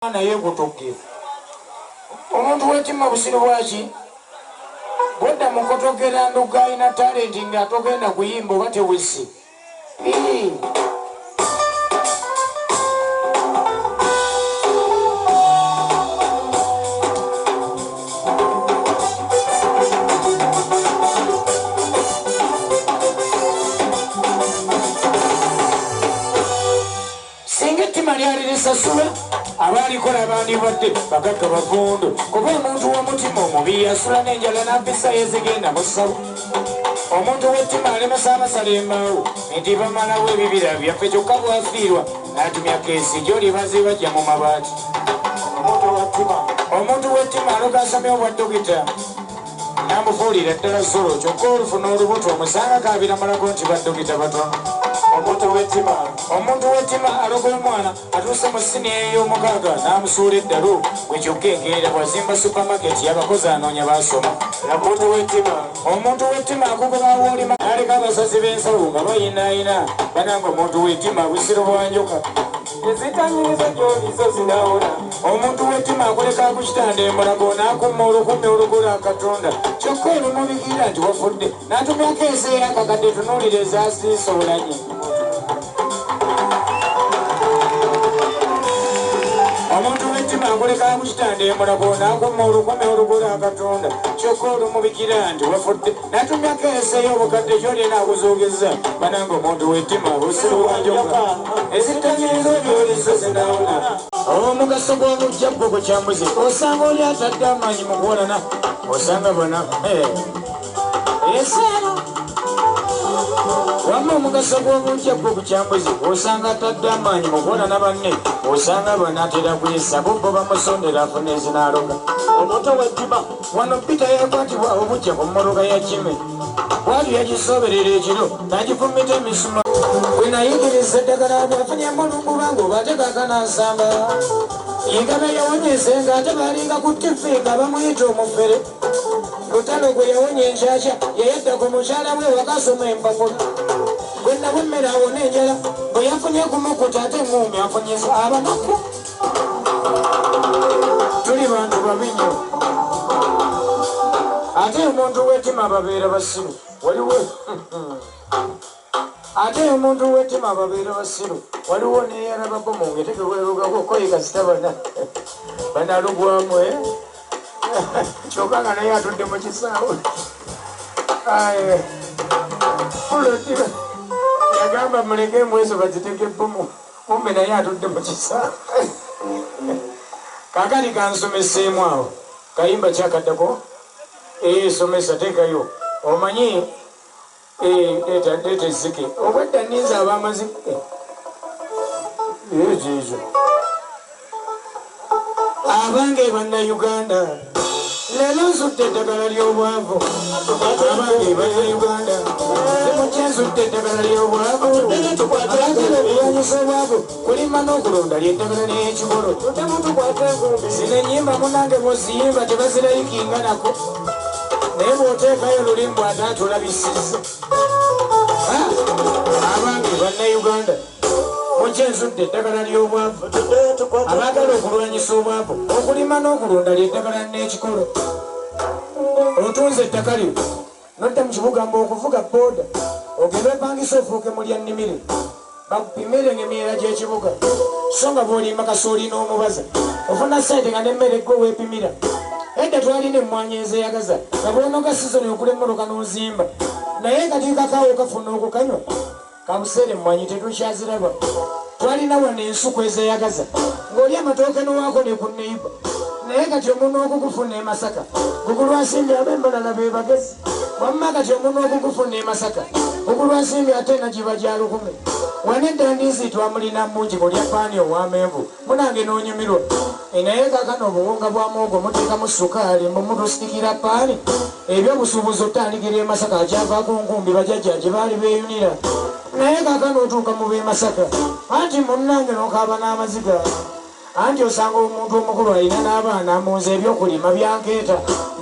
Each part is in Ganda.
naye gutoke omuntu wetima busiro bwaki bodda mukotogera nduga ina talent nga togenda kuyimba oba tewesi singetima lyalirisasula abalikola bandibadde bagagga bavundu kuba omuntu w'omutima omubi yasula n'enjala n'ampisa yezigenda mu ssabo omuntu w'ettima alemesa abasala embaawo nti bamalawo ebibira byaffe kyokka bwafiirwa n'atumya keesi gy'oli bazibajja mu mabaati omuntu w'ettima alogasamya obwaddogita namufuulira ddala solo kyokka olufuna olubuto omusanga kabiramalago nti baddogita batono omuntu w'ettima alogola omwana atuuse mu siniya ey'omukaaga n'amusuula eddalo bwekyokka enkeera bwazimba supamaketi y'abakozi anoonya basoma omuntu w'ettima akugoba awoolima n'aleka abasazi b'ensawo nga bayinaayina bananga omuntu w'ettima busiro bwanjoka ezitanyiriza gy'olizo zinaawona omuntu w'ettima akuleka akukitanda emulago n'akumma olukumi olugola akatonda kyokka olumubikira nti wafudde n'atumyako ensi yakakadde tunuulira ezasiisa olanye omuntu w'ettima akuleka akukitanda emulago n'akumma olukumi olugola akatonda kyokka olumubikira nti wafudde n'atumyako ensi ey'obukadde kyolina akuzoogeza bananga omuntu w'ettima busiro bwanjoka ezitanyiriza gy'olizo zinaawona omugaso gw'obujja bwo bukyambuzi osanga oli atadde amaanyi mu kuwolana osanga bona eseero wamma omugaso gw'obujja bwo bukyambuzi osanga atadde amaanyi mu kuwolana banne osanga bona atera kwesa bubbo bamusondera afuna ezinaaloga omuntu w'ettima wano pita yakwatibwa obujja ku mmoloka ya kime bwali yagisoberera ekiro n'agifumita emisuma bwe nayigiriza eddagala bwafanyemu olukubanga oba ate kakanansamba ingaba yawonyeze ng'ate balinga ku tivi nga bamuyita omufere lutalo gwe yawonya enkyakya yayadda ku mukyala we wakasoma empapula gwe nabwemmere awona enjala bwe yafunye kumukuta ate muumi afunyisa abanaku tuli bantu babi nnyo ate omuntu w'ettima babeera basiru waliwo ate omuntu w'ettima babeera basiru waliwo neyalabako mungetegewerugako koyikasita banalugwamu kyokka nga naye atudde mu kisaawe fulotira yagamba muleke embweso baziteke bbumu kumbe naye atudde mu kisaawe kakali kansomeseemu awo kayimba kyakaddako somesa teekayo omanyi leeta ezike obwedda ninza abamazike ekizo abange bannayuganda leero nsudde eddagala ly'obwavu abange bannayuganda zimukye nsudde eddagala ly'obwavu abagala obulwanyisa obwavu kulima n'okulonda lyeddagala ly'ekikolo zino ennyimba munange muziyimba tebazirayikinga nako naye bw'oteekayo lulimbu ate atulabisiza abange bannayuganda mukye nsudde eddagala ly'obwavu abaagala okulwanyisa obwavu okulima n'okulonda lyeddagala n'ekikolo otunze ettaka lyo nodda mu kibuga mba okuvuga booda ogenda epangisa ofuuke mu lyannimire bakupimire ng'emyera gy'ekibuga so nga bw'olimba kasooli n'omubaza ofuna sente nga n'emmere gwe weepimira edda twalina emmwanyi ezeyagaza nga bwonoga sizoni okula emmoloka n'ozimba naye kati kakaawo kafuna okukanywa kabuseere emmwanyi tetukyaziraba twalina wano ensuku ezeyagaza ng'oli amatooke n'owaako ne ku neiba naye kati omuntu okukufuna e Masaka gugulwasimbi ab'embalala be bagezi wamma kati omuntu okukufuna e Masaka gugulwasimbi ate nagiba gya lukumi wano edda ndiisi twamulina mungi bulya paani ow'amenvu munange n'onyumirwa naye kakano obuwunga bwa muwogo muteekamu sukaali mumutusikira paani ebyobusuubuzi otandikira e Masaka akyavaako nkumbi bajajja gye baali beeyunira naye kakano otuuka mu b'e Masaka anti munnange n'okaaba n'amaziga anti osanga omuntu omukulu alina n'abaana munze ebyokulima byankeeta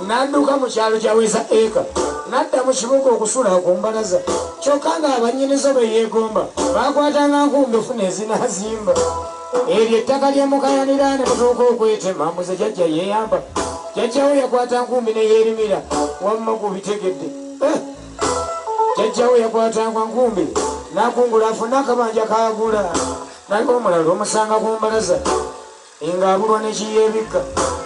n'adduka mu kyalo kyaweza eka n'adda mu kibuga okusula ku mbalaza kyokka nga abannyinizo be yeegomba baakwatanga nkumbi ofuna ezinazimba eryo ettaka lye mukayanira ne mutuuka okwetema muze jjajja yeeyamba jjajjawo yakwata nkumbi ne yeerimira wamma gubitegedde jjajjawo yakwata nkumbi n'akungula afuna akabanja kaagula naye omulala omusanga ku mbalaza ng'abulwa ne kiyeebikka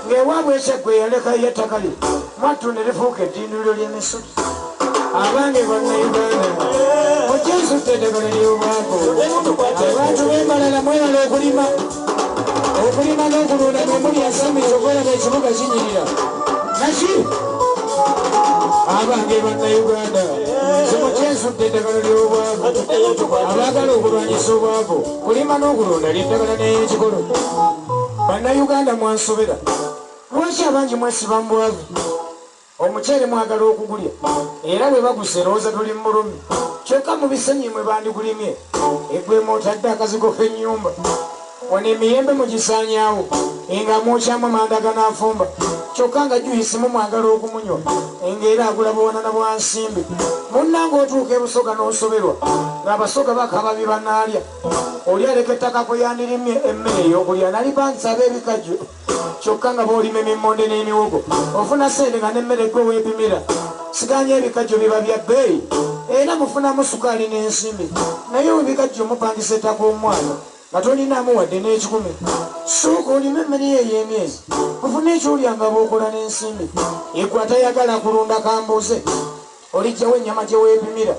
ng'ewaabwe ekyaggwe yalekayo ettaka lye mwattu ne lifuuka eddinduliro ly'emisuti abange bannayuganda okyensutta eddagala ly'obwavu abantu b'embalala mwewala okulima n'okulunda ne muli asamiza okwolaba ekibuga kinyirira naki abange bannayuganda simukyensutta eddagala ly'obwavu abaagala okulwanyisa obwavu kulima n'okulunda ly'eddagala n'ekikolo bannayuganda mwansobera lwaki abangi mwesiba mu bwavu omuceere mwagala okugulya era bwe baguserooza tuli mulumi kyokka mu bisenyi mwe bandigulimye egwemu otadde akazigo k'ennyumba wano emiyembe mugisaanyaawo nga mwokyamu amanda ganaafumba kyokka nga juyisimu mwagala okumunywa ng'era agula buwanana bwa nsimbi munnanga otuuka ebusoga n'osoberwa ng'abasoga bakaba bye banaalya oli aleka ettaka kwe yandirimye emmere ey'okulya nalibanzaba ebikajjo kyokka nga boolima emimmonde n'emiwogo ofuna sente nga n'emmere gwe weepimira siganya ebikajjo biba bya bbeeyi era mufunamu sukaali n'ensimbi naye ebikajjo mupangisa ettaka omwana nga tolinamu wadde n'ekikumi sooka olima emmere ye ey'emyezi ofune ekyolyanga bookola n'ensimbi ekwatayagala kulunda kambuuze olijjawo ennyama gye weepimira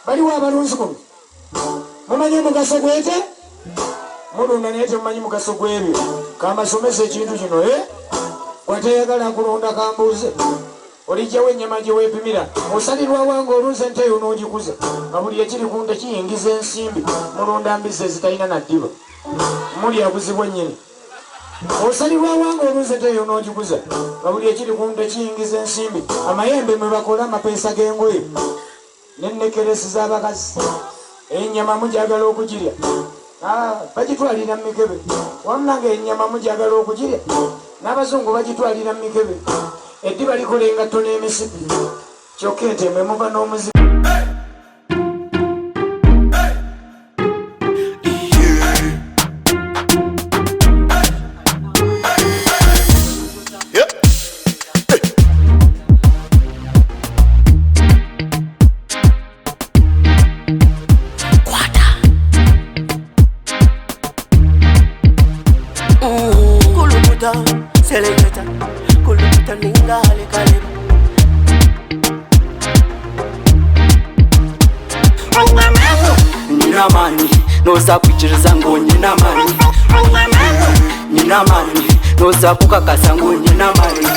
baliwo abalunzi kumi mumanyi omugaso gwete mulunda naye temumanyi mugaso gw'ebyo kambasomesa ekintu kino kwatayagala kulunda kambuuze olijjawo ennyama gye weepimira osalirwawo nga olunze ente eyo n'ogikuza nga buli ekiri ku nte kiyingiza ensimbi mulunda mbisi ezitalina na ddiba mulya buzibwa nnyini osalirwawo nga olunze ente eyo n'ogikuza nga buli ekiri ku nte kiyingiza ensimbi amayembe mwe bakola amapeesa g'engoye n'ennekeresi z'abakazi ennyama mujagala okugirya bagitwalira mumikebe wamulanga ennyama mujagala okugirya n'abazungu bagitwalira mumikebe eddiba likola engatto n'emisipi kyokka ente mwe muva n'omuzibu noza kwikiriza ng'onyina mani nyina mani noza kukakasa ng'onyina mani